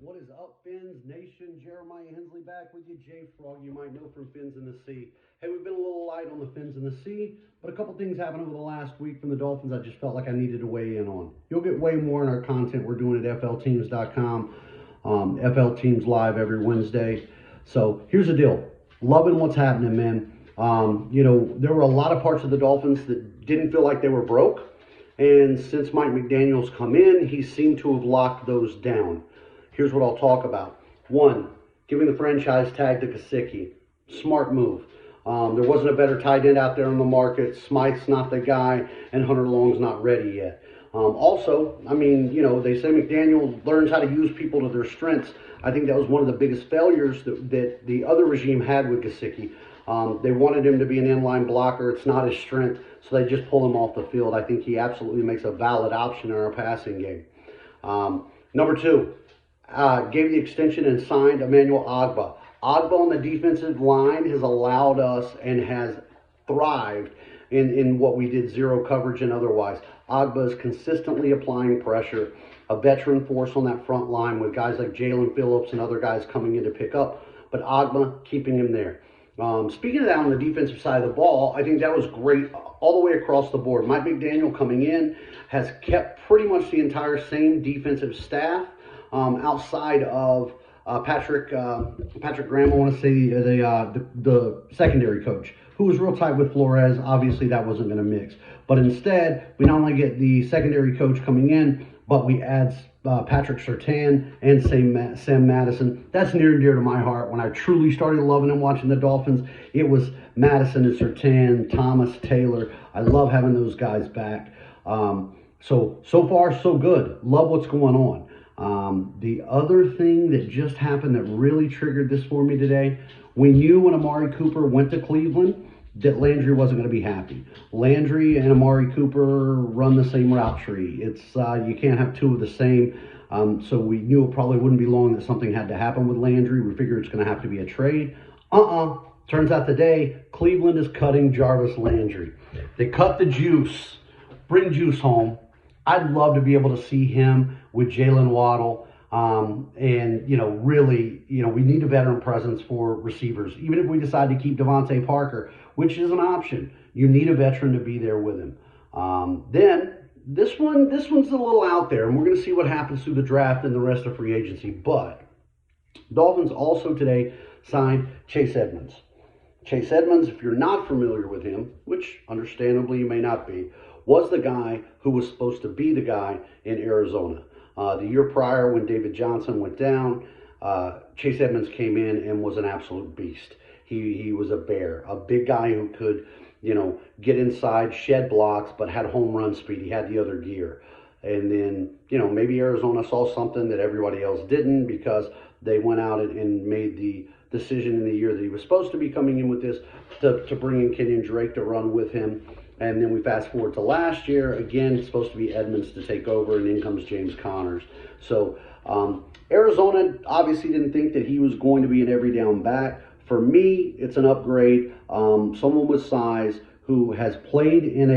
What is up, Fins Nation? Jeremiah Hensley back with you. Jay Frog, you might know from Fins in the Sea. Hey, we've been a little light on the Fins in the Sea, but a couple things happened over the last week from the Dolphins I just felt like I needed to weigh in on. You'll get way more in our content we're doing at flteams.com. FL Teams Live every Wednesday. So here's the deal. Loving what's happening, man. There were a lot of parts of the Dolphins that didn't feel like they were broke. And since Mike McDaniel's come in, he seemed to have locked those down. Here's what I'll talk about. One, giving the franchise tag to Gesicki. Smart move. There wasn't a better tight end out there on the market. Smythe's not the guy, and Hunter Long's not ready yet. They say McDaniel learns how to use people to their strengths. I think that was one of the biggest failures that the other regime had with Gesicki. They wanted him to be an inline blocker. It's not his strength, so they just pull him off the field. I think he absolutely makes a valid option in our passing game. Number two, gave the extension and signed Emmanuel Ogbah. Ogbah on the defensive line has allowed us and has thrived in what we did, zero coverage and otherwise. Ogbah is consistently applying pressure, a veteran force on that front line with guys like Jalen Phillips and other guys coming in to pick up, but Ogbah keeping him there. Speaking of that on the defensive side of the ball, I think that was great all the way across the board. Mike McDaniel coming in has kept pretty much the entire same defensive staff outside of Patrick Graham, I want to say the secondary coach, who was real tight with Flores. Obviously, that wasn't going to mix. But instead, we not only get the secondary coach coming in, but we add Patrick Surtain and Sam Madison. That's near and dear to my heart. When I truly started loving and watching the Dolphins, it was Madison and Surtain, Thomas, Taylor. I love having those guys back. So far, so good. Love what's going on. The other thing that just happened that really triggered this for me today, we knew when Amari Cooper went to Cleveland that Landry wasn't going to be happy. Landry and Amari Cooper run the same route tree. It's you can't have two of the same. So we knew it probably wouldn't be long that something had to happen with Landry. We figured it's going to have to be a trade. Turns out today, Cleveland is cutting Jarvis Landry. They cut the juice. Bring juice home. I'd love to be able to see him with Jalen Waddle. We need a veteran presence for receivers. Even if we decide to keep Devontae Parker, which is an option, you need a veteran to be there with him. Then this one's a little out there, and we're going to see what happens through the draft and the rest of free agency. But Dolphins also today signed Chase Edmonds. Chase Edmonds, if you're not familiar with him, which understandably you may not be, was the guy who was supposed to be the guy in Arizona. The year prior, when David Johnson went down, Chase Edmonds came in and was an absolute beast. He was a bear, a big guy who could, get inside, shed blocks, but had home run speed. He had the other gear. And then, maybe Arizona saw something that everybody else didn't because they went out and made the decision in the year that he was supposed to be coming in with this to bring in Kenyon Drake to run with him. And then we fast forward to last year. Again, it's supposed to be Edmonds to take over, and in comes James Connors. So Arizona obviously didn't think that he was going to be an every down back. For me, it's an upgrade. Someone with size who has played in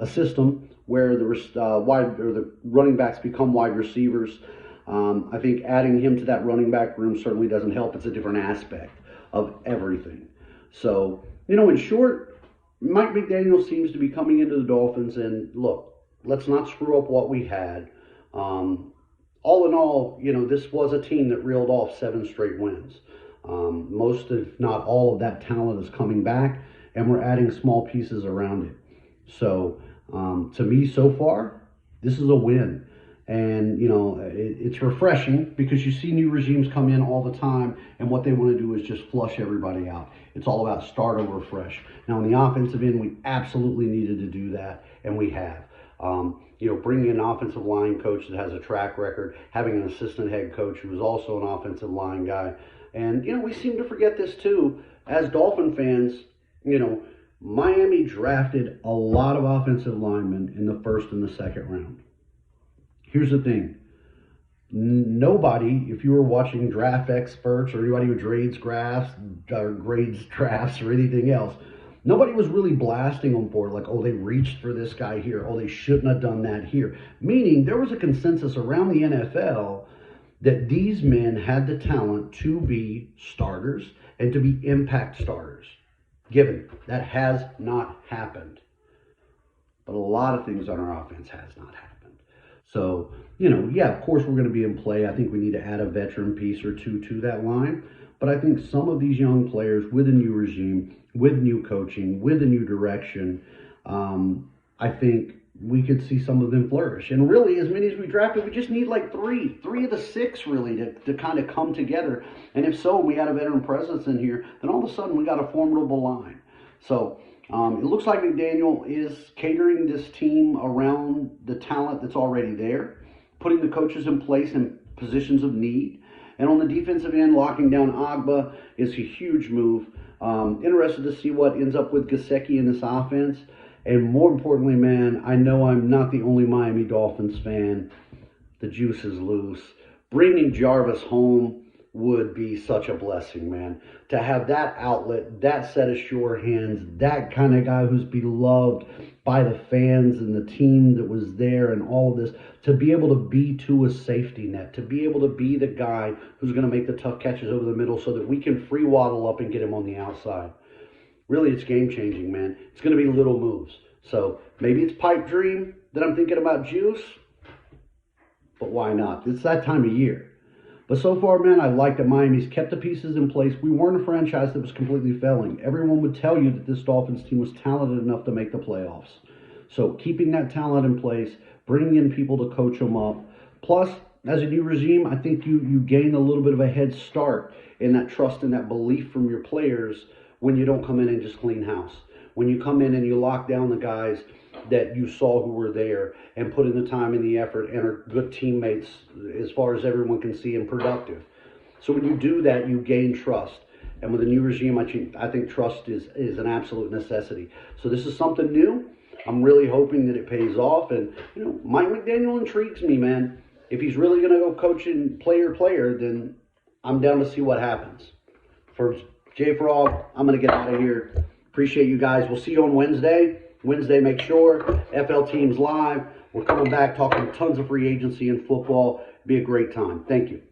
a system where the running backs become wide receivers. I think adding him to that running back room certainly doesn't help. It's a different aspect of everything. So, in short, Mike McDaniel seems to be coming into the Dolphins, and look, let's not screw up what we had. All in all, this was a team that reeled off 7 straight wins. Most, if not all, of that talent is coming back, and we're adding small pieces around it. So, to me, so far, this is a win. And, it's refreshing because you see new regimes come in all the time, and what they want to do is just flush everybody out. It's all about start over fresh. Now, on the offensive end, we absolutely needed to do that, and we have. Bringing an offensive line coach that has a track record, having an assistant head coach who is also an offensive line guy. And, we seem to forget this too. As Dolphin fans, Miami drafted a lot of offensive linemen in the first and the second round. Here's the thing. Nobody, if you were watching draft experts or anybody who grades drafts or anything else, nobody was really blasting them for it, like, oh, they reached for this guy here. Oh, they shouldn't have done that here. Meaning there was a consensus around the NFL that these men had the talent to be starters and to be impact starters. Given that has not happened. But a lot of things on our offense has not happened. So, yeah, of course we're going to be in play. I think we need to add a veteran piece or two to that line. But I think some of these young players with a new regime, with new coaching, with a new direction, I think we could see some of them flourish. And really, as many as we drafted, we just need like three of the six really to kind of come together. And if so, we had a veteran presence in here, then all of a sudden we got a formidable line. So it looks like McDaniel is catering this team around the talent that's already there, putting the coaches in place in positions of need. And on the defensive end, locking down Ogbah is a huge move. Interested to see what ends up with Gesicki in this offense. And more importantly, man, I know I'm not the only Miami Dolphins fan. The juice is loose. Bringing Jarvis home would be such a blessing, man. To have that outlet, that set of sure hands, that kind of guy who's beloved by the fans and the team that was there and all of this, to be able to be to a safety net, to be able to be the guy who's going to make the tough catches over the middle so that we can free waddle up and get him on the outside. Really, it's game-changing, man. It's going to be little moves. So maybe it's pipe dream that I'm thinking about juice, but why not? It's that time of year. But so far, man, I like that Miami's kept the pieces in place. We weren't a franchise that was completely failing. Everyone would tell you that this Dolphins team was talented enough to make the playoffs. So keeping that talent in place, bringing in people to coach them up. Plus, as a new regime, I think you gain a little bit of a head start in that trust and that belief from your players when you don't come in and just clean house. When you come in and you lock down the guys that you saw who were there and put in the time and the effort and are good teammates as far as everyone can see and productive. So when you do that, you gain trust. And with a new regime, I think trust is an absolute necessity. So this is something new. I'm really hoping that it pays off. And, Mike McDaniel intrigues me, man. If he's really going to go coaching player, then I'm down to see what happens. For J Frog, I'm going to get out of here. Appreciate you guys. We'll see you on Wednesday. Wednesday, make sure. FL Teams Live. We're coming back talking tons of free agency and football. Be a great time. Thank you.